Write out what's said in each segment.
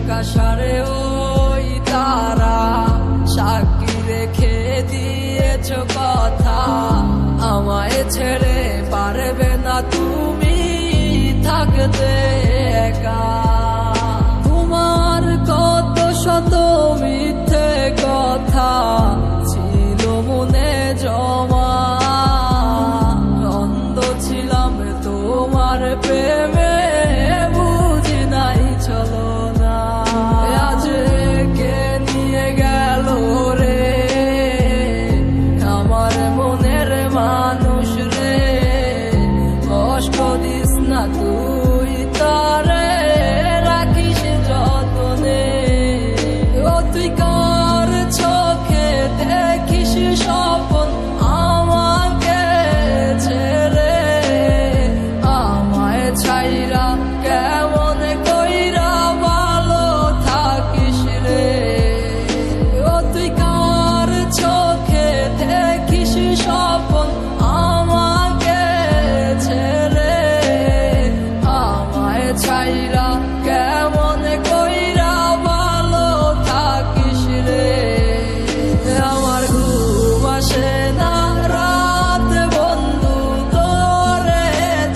আকাশারে ওই তারা সাক্ষী রেখে দিয়েছ কথা, আমায় ছেড়ে পারবে না তুমি থাকতে একা। তোমার কত শত মিথ্যে কথা ছিল মনে জমা, অন্ধ ছিলাম তোমার প্রেমে, বুঝি নাই চলো না। আজ কে নিয়ে গেল রে আমার মনের মানুষ রে, কষ্ট দিস না তুই তারে, রাখিস যতনে। ও তুই কার চোখে দেখিস স্বপন আমাকে ছেড়ে, আমায় ছাইরা কেমন কইরা ভালো থাকিস রে। ও তুই কার চোখে দেখিস স্বপন আমাকে ছেড়ে, আমায় ছাইরা কেমন কইরা ভালো থাকিস রে। আমার ঘুম আসে না রাত বন্ধু তোরে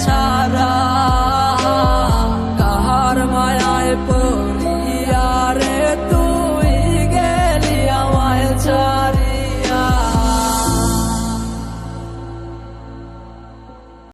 ছাড়া, কাহার মায়ায় পড়ি